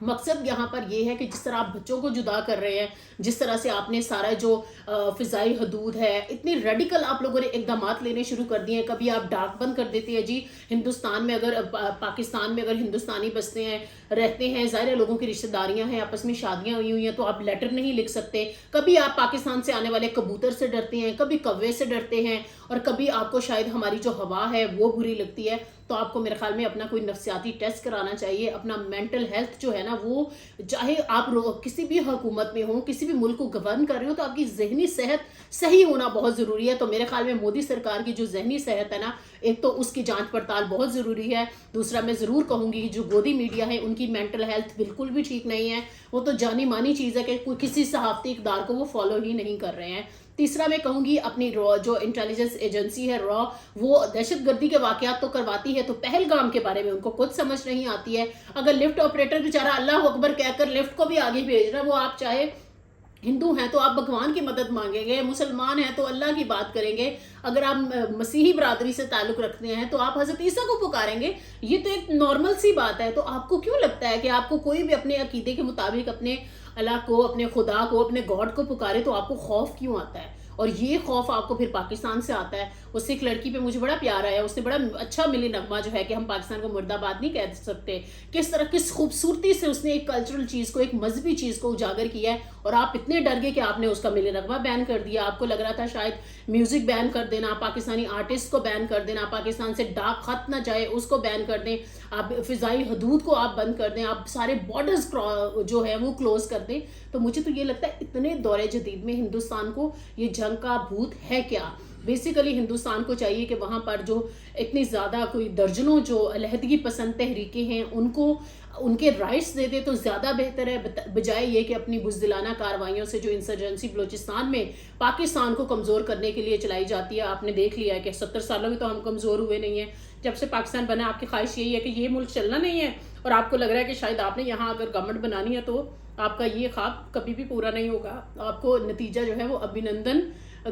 مقصد یہاں پر یہ ہے کہ جس طرح آپ بچوں کو جدا کر رہے ہیں، جس طرح سے آپ نے سارا جو فضائی حدود ہے، اتنی ریڈیکل آپ لوگوں نے اقدامات لینے شروع کر دیے ہیں. کبھی آپ ڈاک بند کر دیتے ہیں جی ہندوستان میں، اگر پاکستان میں اگر ہندوستانی بستے ہیں، رہتے ہیں، ظاہر ہے لوگوں کی رشتہ داریاں ہیں، آپس میں شادیاں ہوئی ہیں، تو آپ لیٹر نہیں لکھ سکتے. کبھی آپ پاکستان سے آنے والے کبوتر سے ڈرتے ہیں، کبھی کوے سے ڈرتے ہیں، اور کبھی آپ کو شاید ہماری جو ہوا ہے وہ بری لگتی ہے. تو آپ کو میرے خیال میں اپنا کوئی نفسیاتی ٹیسٹ کرانا چاہیے. اپنا مینٹل ہیلتھ جو ہے نا، وہ چاہے آپ کسی بھی حکومت میں ہوں، کسی بھی ملک کو گورن کر رہے ہو، تو آپ کی ذہنی صحت صحیح ہونا بہت ضروری ہے. تو میرے خیال میں مودی سرکار کی جو ذہنی صحت ہے نا، ایک تو اس کی جانچ پڑتال بہت ضروری ہے. دوسرا میں ضرور کہوں گی جو گودی میڈیا ہے ان کی مینٹل ہیلتھ بالکل بھی ٹھیک نہیں ہے. وہ تو جانی مانی چیز ہے کہ کوئی کسی صحافتی اقدار کو وہ فالو ہی نہیں کر رہے ہیں. تیسرا میں کہوں گی اپنی را جو انٹیلیجنس ایجنسی ہے را، وہ دہشت گردی کے واقعات تو کرواتی ہے، تو پہلگام کے بارے میں ان کو خود سمجھ نہیں آتی ہے. اگر لفٹ آپریٹر بیچارہ اللہ اکبر کہہ کر لفٹ کو بھی آگے بھیج رہا ہے، وہ آپ چاہے ہندو ہیں تو آپ بھگوان کی مدد مانگیں گے، مسلمان ہیں تو اللہ کی بات کریں گے، اگر آپ مسیحی برادری سے تعلق رکھتے ہیں تو آپ حضرت عیسیٰ کو پکاریں گے. یہ تو ایک نارمل سی بات ہے. تو آپ کو کیوں لگتا ہے کہ آپ کو کوئی بھی اپنے عقیدے کے مطابق اپنے اللہ کو، اپنے خدا کو، اپنے گاڈ کو پکارے تو آپ کو خوف کیوں آتا ہے؟ اور یہ خوف آپ کو پھر پاکستان سے آتا ہے. اس سے ایک لڑکی پہ مجھے بڑا پیار آیا، اس نے بڑا اچھا ملی نغمہ جو ہے کہ ہم پاکستان کو مرد آباد نہیں کہہ سکتے، کس طرح کس خوبصورتی سے اس نے ایک کلچرل چیز کو، ایک مذہبی چیز کو اجاگر کیا ہے. اور آپ اتنے ڈر گئے کہ آپ نے اس کا ملی نغمہ بین کر دیا. آپ کو لگ رہا تھا شاید میوزک بین کر دینا، پاکستانی آرٹسٹ کو بین کر دینا، پاکستان سے ڈاک خط نہ جائے اس کو بین کر دیں، آپ فضائی حدود کو آپ بند کر دیں، آپ سارے بارڈرز جو ہے وہ کلوز کر دیں. تو مجھے تو یہ لگتا ہے اتنے دور جدید میں ہندوستان کو یہ جنگ کا بھوت ہے کیا. بیسیکلی ہندوستان کو چاہیے کہ وہاں پر جو اتنی زیادہ کوئی درجنوں جو علیحدگی پسند تحریکیں ہیں ان کو ان کے رائٹس دے دے تو زیادہ بہتر ہے، بجائے یہ کہ اپنی بزدلانہ کارروائیوں سے جو انسرجنسی بلوچستان میں پاکستان کو کمزور کرنے کے لیے چلائی جاتی ہے. آپ نے دیکھ لیا ہے کہ 70 سالوں میں تو ہم کمزور ہوئے نہیں ہیں. جب سے پاکستان بنا آپ کی خواہش یہی ہے کہ یہ ملک چلنا نہیں ہے، اور آپ کو لگ رہا ہے کہ شاید آپ نے یہاں اگر گورنمنٹ بنانی ہے تو آپ کا یہ خواب کبھی بھی پورا نہیں ہوگا. آپ کو نتیجہ جو ہے وہ ابھینندن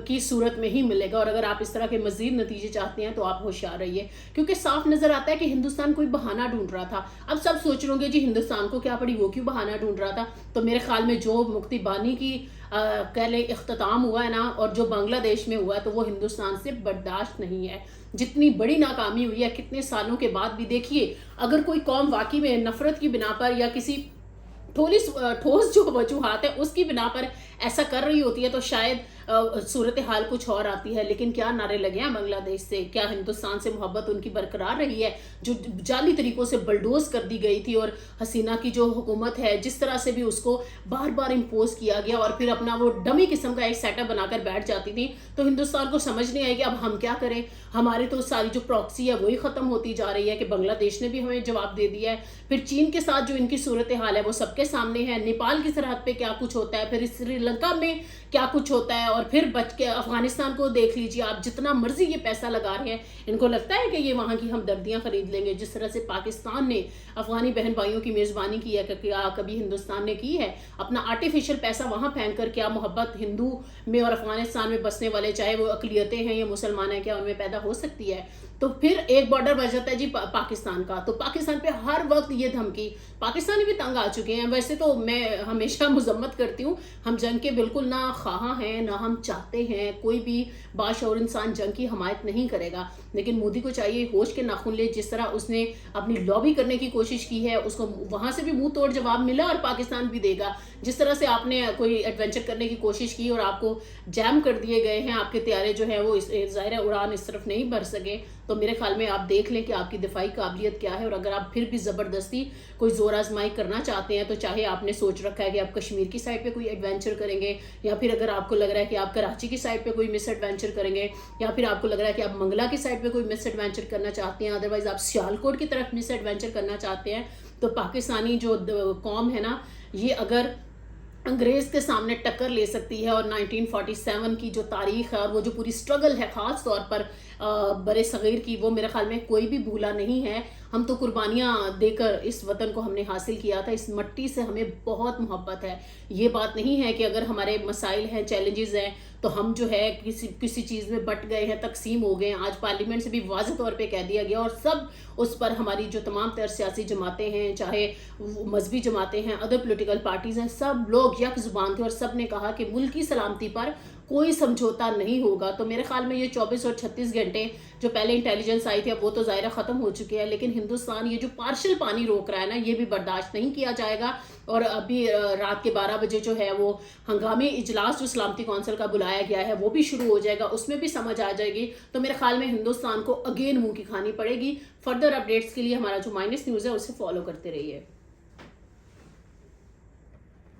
کی صورت میں ہی ملے گا. اور اگر آپ اس طرح کے مزید نتیجے چاہتے ہیں تو آپ ہوشیار رہیے، کیونکہ صاف نظر آتا ہے کہ ہندوستان کوئی بہانہ ڈھونڈ رہا تھا. اب سب سوچ رہے ہوں گے جی ہندوستان کو کیا پڑی، وہ کیوں بہانہ ڈھونڈ رہا تھا. تو میرے خیال میں جو مکتی بانی کی کہہ لیں اختتام ہوا ہے نا، اور جو بنگلہ دیش میں ہوا ہے، تو وہ ہندوستان سے برداشت نہیں ہے. جتنی بڑی ناکامی ہوئی ہے کتنے سالوں کے بعد بھی. دیکھیے اگر کوئی قوم واقعی میں نفرت کی بنا پر یا کسی ٹھوس جو وجوہات ہے اس کی بنا پر ایسا کر رہی ہوتی ہے تو شاید صورتحال کچھ اور آتی ہے. لیکن کیا نعرے لگے ہیں بنگلہ دیش سے، کیا ہندوستان سے محبت ان کی برقرار رہی ہے؟ جو جعلی طریقوں سے بلڈوز کر دی گئی تھی، اور حسینہ کی جو حکومت ہے جس طرح سے بھی اس کو بار بار امپوز کیا گیا، اور پھر اپنا وہ ڈمی قسم کا ایک سیٹ اپ بنا کر بیٹھ جاتی تھی. تو ہندوستان کو سمجھ نہیں آئے کہ اب ہم کیا کریں. ہماری تو ساری جو پراکسی ہے وہی ختم ہوتی جا رہی ہے کہ بنگلہ دیش نے بھی ہمیں جواب دے دیا ہے. پھر چین کے ساتھ جو ان کی صورتحال ہے وہ سب کے سامنے ہے. نیپال کی سرحد پہ کیا کچھ ہوتا ہے، پھر سری لنکا میں کیا کچھ ہوتا ہے، اور پھر بچ کے افغانستان کو دیکھ لیجیے آپ. جتنا مرضی یہ پیسہ لگا رہے ہیں، ان کو لگتا ہے کہ یہ وہاں کی ہمدردیاں خرید لیں گے. جس طرح سے پاکستان نے افغانی بہن بھائیوں کی میزبانی کی ہے، کیا کبھی ہندوستان نے کی ہے؟ اپنا آرٹیفیشل پیسہ وہاں پھینک کر کیا محبت ہندو میں اور افغانستان میں بسنے والے، چاہے وہ اقلیتیں ہیں یا مسلمان ہیں، کیا ان میں پیدا ہو سکتی ہے؟ تو پھر ایک بارڈر بچ جاتا ہے جی پاکستان کا. تو پاکستان پہ ہر وقت یہ دھمکی، پاکستانی بھی تنگ آ چکے ہیں. ویسے تو میں ہمیشہ مذمت کرتی ہوں، ہم جنگ کے بالکل نہ خواہاں ہیں، نہ ہم چاہتے ہیں. کوئی بھی باشعور انسان جنگ کی حمایت نہیں کرے گا. لیکن مودی کو چاہیے ہوش کے ناخن لے. جس طرح اس نے اپنی لابی کرنے کی کوشش کی ہے، اس کو وہاں سے بھی منہ توڑ جواب ملا، اور پاکستان بھی دے گا. جس طرح سے آپ نے کوئی ایڈونچر کرنے کی کوشش کی اور آپ کو جیم کر دیے گئے ہیں، آپ کے طیارے جو ہیں وہ ظاہر اڑان اس طرف نہیں بھر سکے. تو میرے خیال میں آپ دیکھ لیں کہ آپ کی دفاعی قابلیت کیا ہے. اور اگر آپ پھر بھی زبردستی کوئی زور آزمائی کرنا چاہتے ہیں، تو چاہے آپ نے سوچ رکھا ہے کہ آپ کشمیر کی سائڈ پہ کوئی ایڈونچر کریں گے، یا پھر اگر آپ کو لگ رہا ہے کہ آپ کراچی کی سائڈ پہ کوئی مس ایڈونچر کریں گے، یا پھر آپ کو لگ رہا ہے کہ آپ منگلا کی سائڈ پہ کوئی مس ایڈونچر کرنا چاہتے ہیں، ادروائز آپ سیالکوٹ کی طرف مس ایڈونچر کرنا چاہتے ہیں، تو پاکستانی جو قوم ہے نا، یہ اگر انگریز کے سامنے ٹکر لے سکتی ہے، اور 1947 کی جو تاریخ ہے اور وہ جو پوری سٹرگل ہے خاص طور پر برے صغیر کی، وہ میرے خیال میں کوئی بھی بھولا نہیں ہے. ہم تو قربانیاں دے کر اس وطن کو ہم نے حاصل کیا تھا، اس مٹی سے ہمیں بہت محبت ہے. یہ بات نہیں ہے کہ اگر ہمارے مسائل ہیں، چیلنجز ہیں، تو ہم جو ہے کسی چیز میں بٹ گئے ہیں، تقسیم ہو گئے ہیں. آج پارلیمنٹ سے بھی واضح طور پہ کہہ دیا گیا، اور سب اس پر ہماری جو تمام تر سیاسی جماعتیں ہیں، چاہے مذہبی جماعتیں ہیں، ادر پولیٹیکل پارٹیز ہیں، سب لوگ یک زبان تھے اور سب نے کہا کہ ملک کی سلامتی پر کوئی سمجھوتا نہیں ہوگا. تو میرے خیال میں یہ 24 اور 36 گھنٹے جو پہلے انٹیلیجنس آئی تھی اب وہ تو ظاہرہ ختم ہو چکے ہیں، لیکن ہندوستان یہ جو پارشل پانی روک رہا ہے نا، یہ بھی برداشت نہیں کیا جائے گا. اور ابھی رات کے 12 بجے جو ہے وہ ہنگامی اجلاس جو سلامتی کونسل کا بلایا گیا ہے وہ بھی شروع ہو جائے گا، اس میں بھی سمجھ آ جائے گی. تو میرے خیال میں ہندوستان کو اگین منہ کی کھانی پڑے گی. فردر اپڈیٹس کے لیے ہمارا جو مائنس نیوز ہے اسے فالو کرتے رہیے.